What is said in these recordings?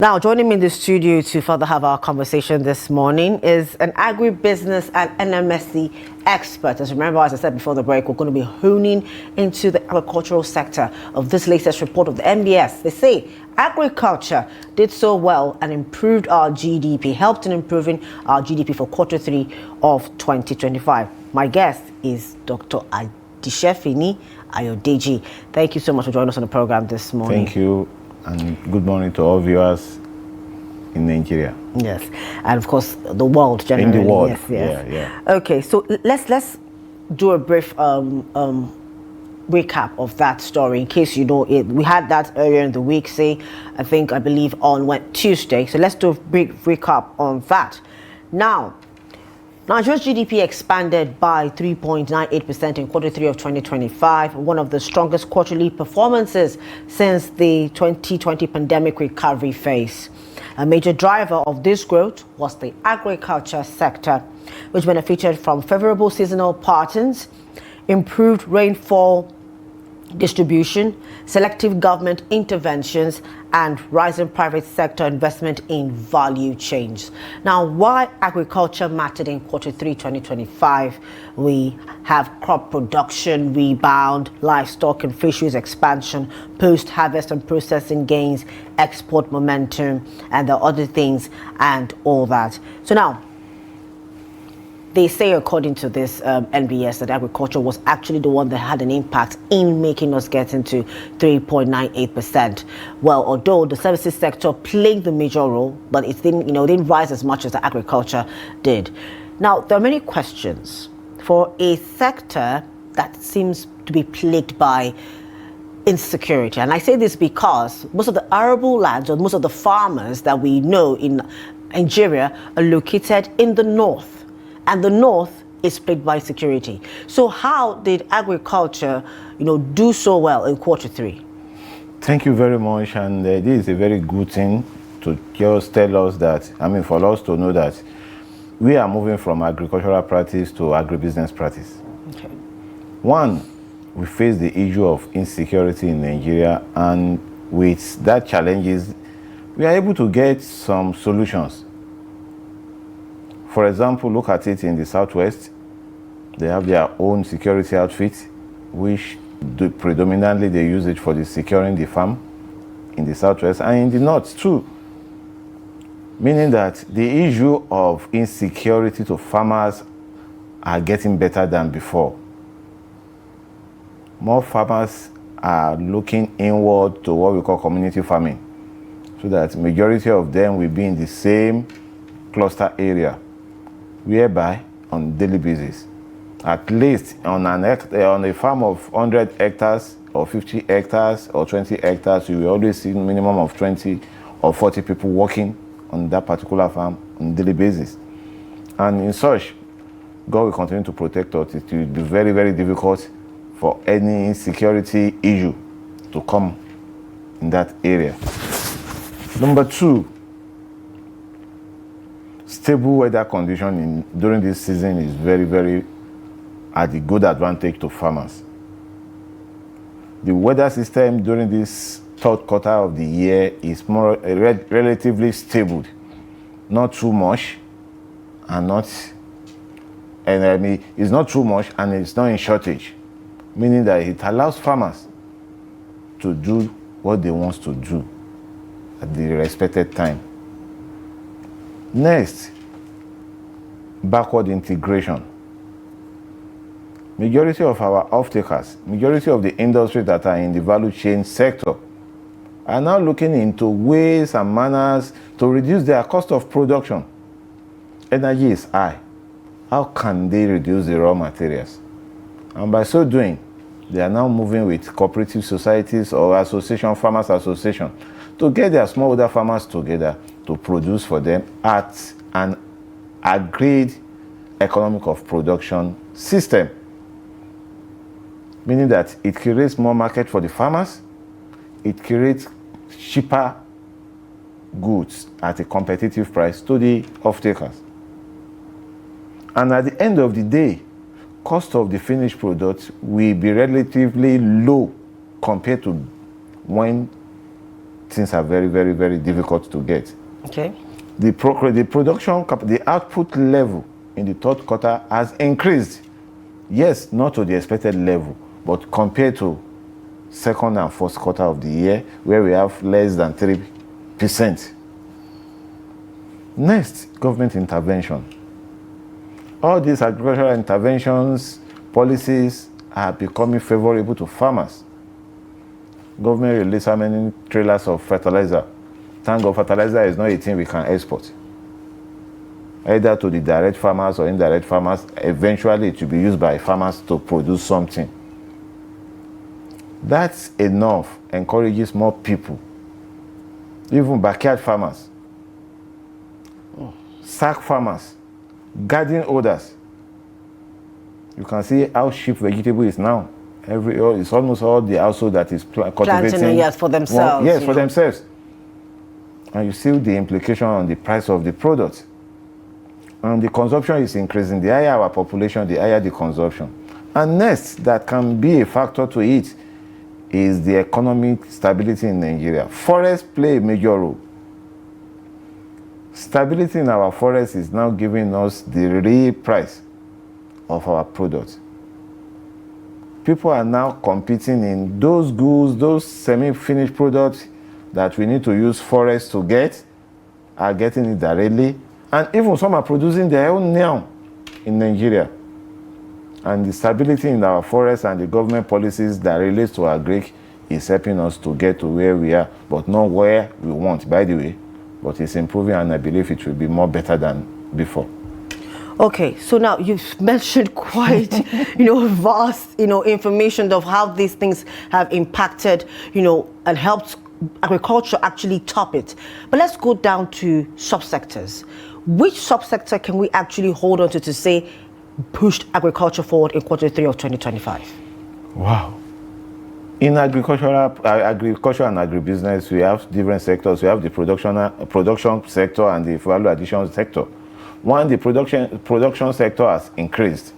Now, joining me in the studio to further have our conversation this morning is an agribusiness and NMSC expert. As you remember, as I said before the break, we're going to be honing into the agricultural sector of this latest report of the NBS. They say agriculture did so well and improved our GDP, helped in improving our GDP for Q3 of 2025. My guest is Dr. Ajisefinni Ayodeji. Thank you so much for joining us on the program this morning. Thank you. And good morning to all viewers in Nigeria. Yes, and of course the world generally. In the world, yes. yeah. Okay, so let's do a brief recap of that story in case you know it. We had that earlier in the week, I believe on Tuesday. So let's do a brief recap on that. Now, Nigeria's GDP expanded by 3.98% in Q3 of 2025, one of the strongest quarterly performances since the 2020 pandemic recovery phase. A major driver of this growth was the agriculture sector, which benefited from favorable seasonal patterns, improved rainfall distribution, selective government interventions, and rising private sector investment in value chains. Now, why agriculture mattered in Q3 2025? We have crop production rebound, livestock and fisheries expansion, post-harvest and processing gains, export momentum, and the other things and all that. So now, they say, according to this NBS, that agriculture was actually the one that had an impact in making us get into 3.98%. Well, although the services sector played the major role, but it didn't rise as much as the agriculture did. Now, there are many questions for a sector that seems to be plagued by insecurity. And I say this because most of the arable lands, or most of the farmers that we know in Nigeria, are located in the north. And the north is plagued by security. So how did agriculture, do so well in Q3? Thank you very much. And this is a very good thing to just tell us that, for us to know that we are moving from agricultural practice to agribusiness practice. Okay. One, we face the issue of insecurity in Nigeria, and with that challenges, we are able to get some solutions. For example, look at it in the southwest. They have their own security outfit, which predominantly they use it for securing the farm in the southwest, and in the north too. Meaning that the issue of insecurity to farmers are getting better than before. More farmers are looking inward to what we call community farming, so that majority of them will be in the same cluster area, whereby on daily basis, at least on a farm of 100 hectares or 50 hectares or 20 hectares, you will always see minimum of 20 or 40 people working on that particular farm on a daily basis. And in such, God will continue to protect us. It will be very, very difficult for any insecurity issue to come in that area. Number two, stable weather condition during this season is very, very at a good advantage to farmers. The weather system during this third quarter of the year is more relatively stable, not too much, it's not too much and it's not in shortage, meaning that it allows farmers to do what they want to do at the respected time. Next, backward integration. Majority of our off-takers, majority of the industries that are in the value chain sector are now looking into ways and manners to reduce their cost of production. Energy is high. How can they reduce the raw materials? And by so doing, they are now moving with cooperative societies or farmers association to get their smallholder farmers together to produce for them at an agreed economic of production system, meaning that it creates more market for the farmers, it creates cheaper goods at a competitive price to the off-takers. And at the end of the day, cost of the finished product will be relatively low compared to when things are very, very, very difficult to get. Okay. The output level in the third quarter has increased. Yes, not to the expected level, but compared to second and fourth quarter of the year, where we have less than 3%. Next, government intervention. All these agricultural interventions, policies are becoming favorable to farmers. Government released how many trailers of fertilizer? Thank God, fertilizer is not a thing we can export. Either to the direct farmers or indirect farmers, eventually it will be used by farmers to produce something. That's enough, encourages more people, even backyard farmers, sack farmers, garden owners. You can see how cheap vegetable is now. It's almost all the household that is cultivating. Yes, for themselves. Yes, for themselves. And you see the implication on the price of the product. And the consumption is increasing. The higher our population, the higher the consumption. And next, that can be a factor to it, is the economic stability in Nigeria. Forests play a major role. Stability in our forests is now giving us the real price of our products. People are now competing in those goods, those semi-finished products that we need to use forests to get, are getting it directly. And even some are producing their own now in Nigeria. And the stability in our forests and the government policies that relates to agric is helping us to get to where we are, but not where we want, by the way. But it's improving, and I believe it will be more better than before. Okay, so now you've mentioned quite, vast, information of how these things have impacted, and helped agriculture actually top it. But let's go down to subsectors. Which subsector can we actually hold on to say pushed agriculture forward in Q3 of 2025? Wow. In agriculture and agribusiness, we have different sectors. We have the production sector and the value addition sector. One, the production sector has increased.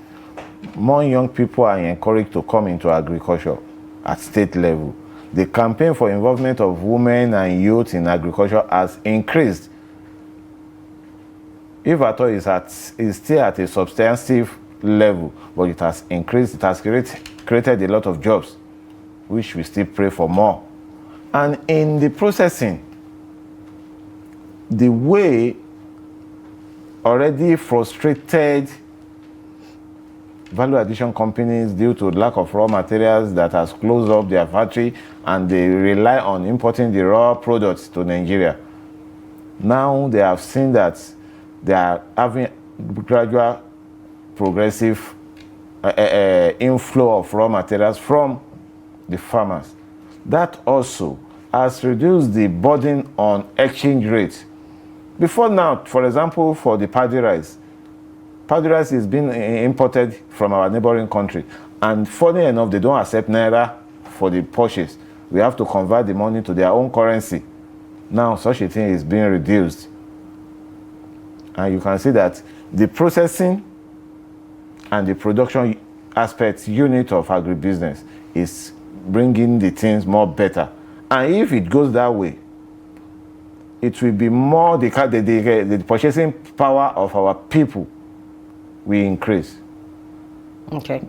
More young people are encouraged to come into agriculture at state level. The campaign for involvement of women and youth in agriculture has increased. If at all it's still at a substantive level, but it has increased, it has created a lot of jobs, which we still pray for more. And in the processing, the way already frustrated value addition companies due to lack of raw materials that has closed up their factory and they rely on importing the raw products to Nigeria. Now they have seen that they are having gradual, progressive inflow of raw materials from the farmers. That also has reduced the burden on exchange rates. Before now, for example, for the paddy rice is being imported from our neighboring country. And funny enough, they don't accept Naira for the purchase. We have to convert the money to their own currency. Now, such a thing is being reduced. And you can see that the processing and the production aspect unit of agribusiness is bringing the things more better. And if it goes that way, it will be more the purchasing power of our people will increase. Okay.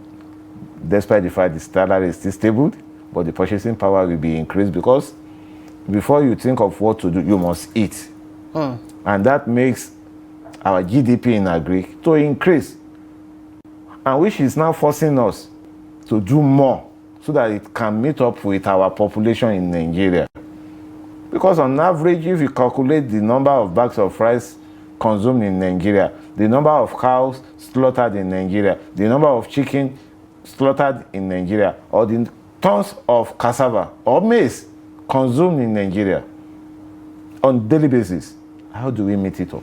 Despite the fact the salary is still stable, but the purchasing power will be increased, because before you think of what to do, you must eat. And that makes our GDP in agri to increase, and which is now forcing us to do more so that it can meet up with our population in Nigeria. Because on average, if you calculate the number of bags of rice consumed in Nigeria, the number of cows slaughtered in Nigeria, the number of chicken slaughtered in Nigeria, or the tons of cassava or maize consumed in Nigeria on daily basis, how do we meet it up?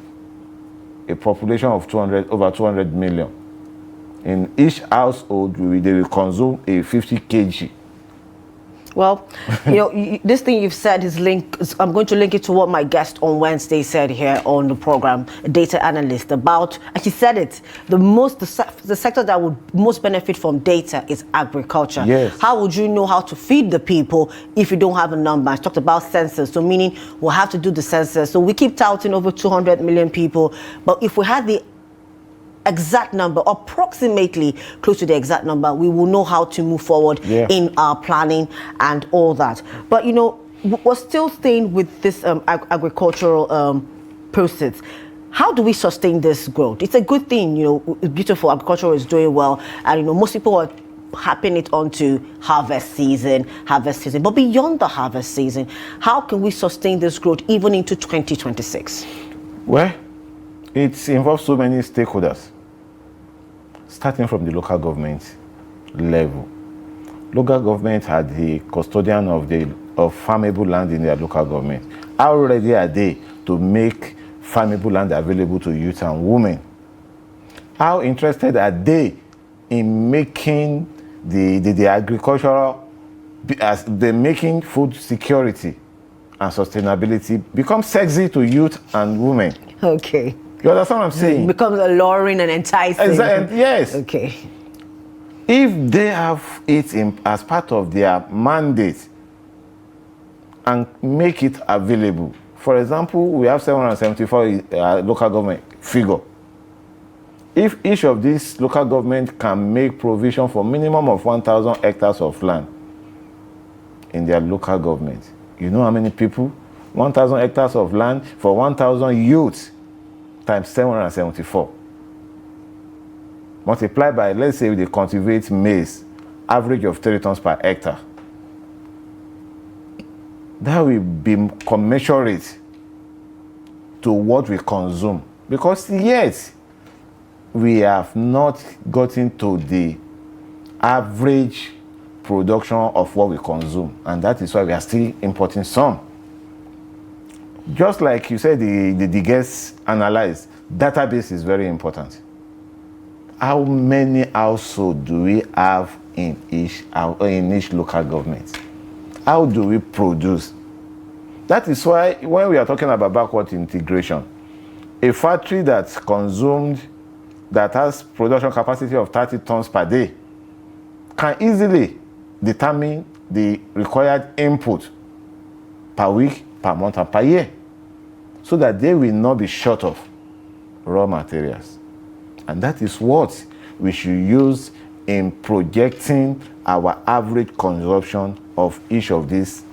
A population of over 200 million. In each household, they will consume a 50 kg. Well, this thing you've said is I'm going to link it to what my guest on Wednesday said here on the program, a data analyst, about, and she said it, the sector that would most benefit from data is agriculture. Yes. How would you know how to feed the people if you don't have a number? I talked about census, so meaning we'll have to do the census. So we keep touting over 200 million people, but if we had the exact number, approximately close to the exact number, we will know how to move forward in our planning and all that. But we're still staying with this agricultural process. How do we sustain this growth? It's a good thing, it's beautiful, agriculture is doing well, and most people are happing it onto harvest season. But beyond the harvest season, how can we sustain this growth even into 2026? Well, it involves so many stakeholders, starting from the local government level. Local government are the custodian of farmable land in their local government. How ready are they to make farmable land available to youth and women? How interested are they in making the agricultural, as they're making food security and sustainability become sexy to youth and women? Okay. You understand what I'm saying? It becomes alluring and enticing. Exactly. Yes. Okay. If they have it as part of their mandate and make it available, for example, we have 774 local government figure. If each of these local government can make provision for minimum of 1,000 hectares of land in their local government, you know how many people? 1,000 hectares of land for 1,000 youths times 774. Multiply by, let's say they cultivate maize, average of 3 tons per hectare. That will be commensurate to what we consume. Because yet, we have not gotten to the average production of what we consume. And that is why we are still importing some. Just like you said, the guests analyzed, database is very important. How many households do we have in each local government? How do we produce? That is why when we are talking about backward integration, a factory that has production capacity of 30 tons per day can easily determine the required input per week, per month, and per year, so that they will not be short of raw materials. And that is what we should use in projecting our average consumption of each of these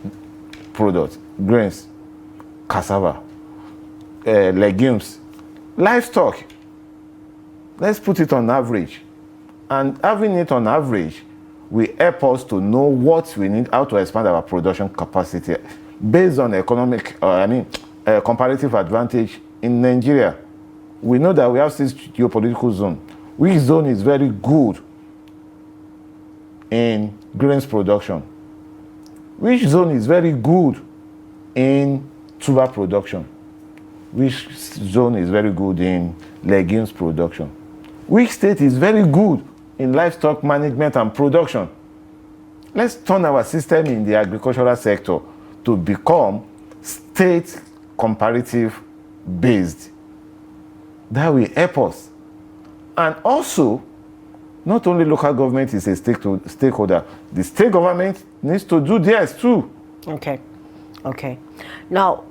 products: grains, cassava, legumes, livestock. Let's put it on average. And having it on average will help us to know what we need, how to expand our production capacity based on comparative advantage in Nigeria. We know that we have 6 geopolitical zones. Which zone is very good in grains production? Which zone is very good in tuber production? Which zone is very good in legumes production? Which state is very good in livestock management and production? Let's turn our system in the agricultural sector to become state comparative based. That will help us. And also, not only local government is a stakeholder, the state government needs to do theirs too. Okay. Now,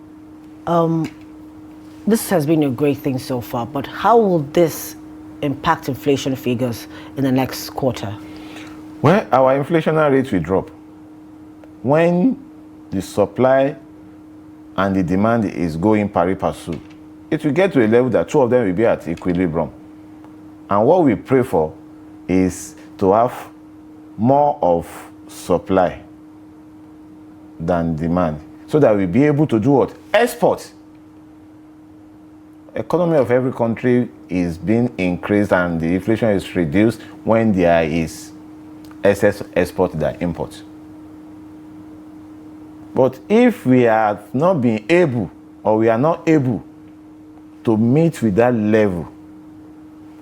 this has been a great thing so far, but how will this impact inflation figures in the next quarter? Well, our inflationary rate will drop when the supply and the demand is going pari passu. It will get to a level that two of them will be at equilibrium. And what we pray for is to have more of supply than demand, so that we'll be able to do what? Export. Economy of every country is being increased and the inflation is reduced when there is excess export than import. But if we have not been able, or we are not able to meet with that level,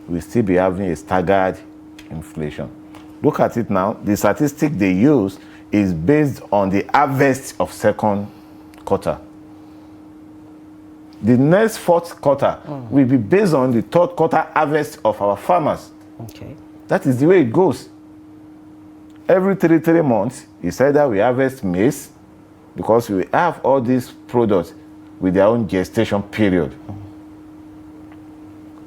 we'll still be having a staggered inflation. Look at it now. The statistic they use is based on the harvest of second quarter. The next fourth quarter will be based on the third quarter harvest of our farmers. Okay. That is the way it goes. Every 3 months, it's either we harvest maize, because we have all these products with their own gestation period.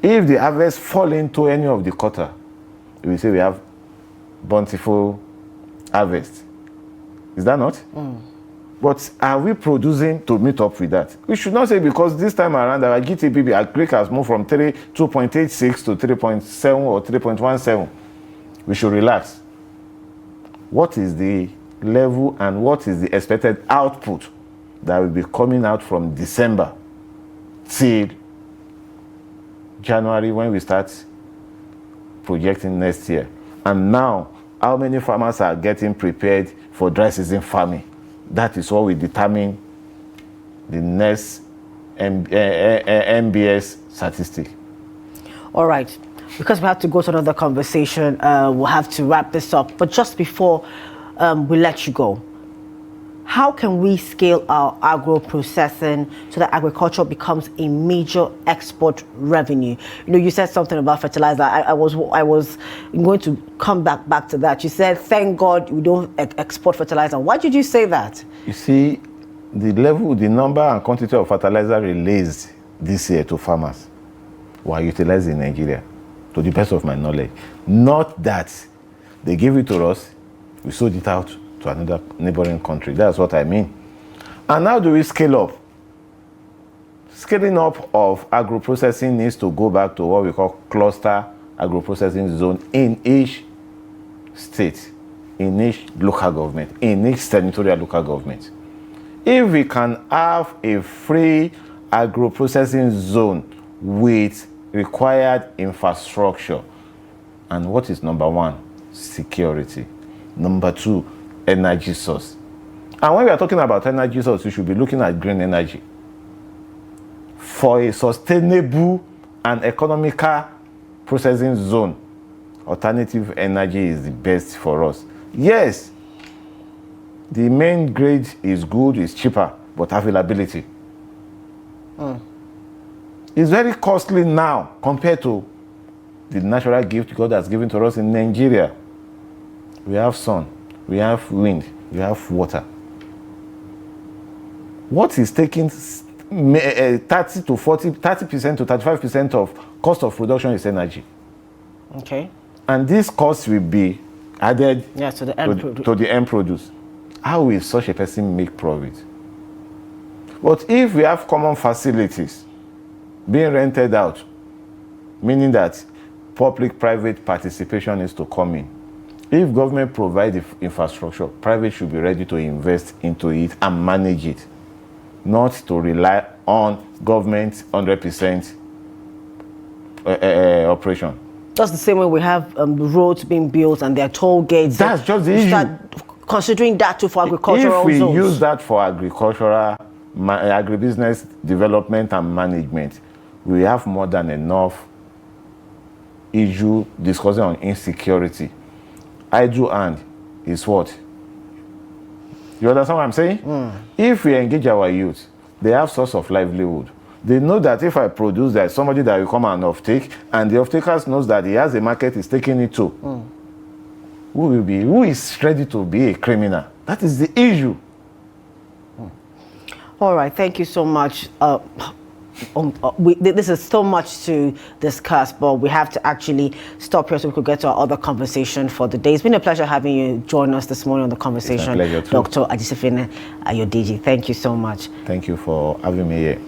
If the harvest fall into any of the quarter, we say we have bountiful harvest. Is that not? But are we producing to meet up with that? We should not say because this time around our GDP agric has moved from 2.86 to 3.7 or 3.17. We should relax. What is the level and what is the expected output that will be coming out from December till January when we start projecting next year? And now, how many farmers are getting prepared for dry season farming? That is what will determine the next MBS statistic. All right. Because we have to go to another conversation, we'll have to wrap this up. But just before we let you go, how can we scale our agro-processing so that agriculture becomes a major export revenue? You know, you said something about fertilizer. I was going to come back to that. You said, thank God we don't export fertilizer. Why did you say that? You see, the number and quantity of fertilizer released this year to farmers were utilized in Nigeria, to the best of my knowledge. Not that they give it to us, we sold it out to another neighboring country. That's what I mean. And how do we scale up? Scaling up of agro-processing needs to go back to what we call cluster agro-processing zone in each state, in each local government, in each senatorial local government. If we can have a free agro-processing zone with required infrastructure, and what is number one? Security. Number two, energy source. And when we are talking about energy source, we should be looking at green energy. For a sustainable and economical processing zone, alternative energy is the best for us. Yes, the main grade is good, it's cheaper, but availability. It's very costly now compared to the natural gift God has given to us in Nigeria. We have sun, we have wind, we have water. What is taking 30% to 35% of cost of production is energy. Okay. And this cost will be added to the end produce. How will such a person make profit? But if we have common facilities being rented out, meaning that public-private participation is to come in. If government provides the infrastructure, private should be ready to invest into it and manage it, not to rely on government 100% operation. Just the same way we have roads being built and there are toll gates. That's just the issue. Start considering that too for agricultural zones. If we zones. use that for agricultural, agribusiness development and management, we have more than enough issue discussing on insecurity. Idle hand is what? You understand what I'm saying? If we engage our youth, they have source of livelihood. They know that if I produce, there's somebody that will come and offtake, and the offtakers knows that he has a market he's taking it to. Who is ready to be a criminal? That is the issue. All right, thank you so much. This is so much to discuss, but we have to actually stop here so we could get to our other conversation for the day. It's been a pleasure having you join us this morning on the conversation, It's my pleasure too. Dr. Ajisefinni Ayodeji. Thank you so much. Thank you for having me here.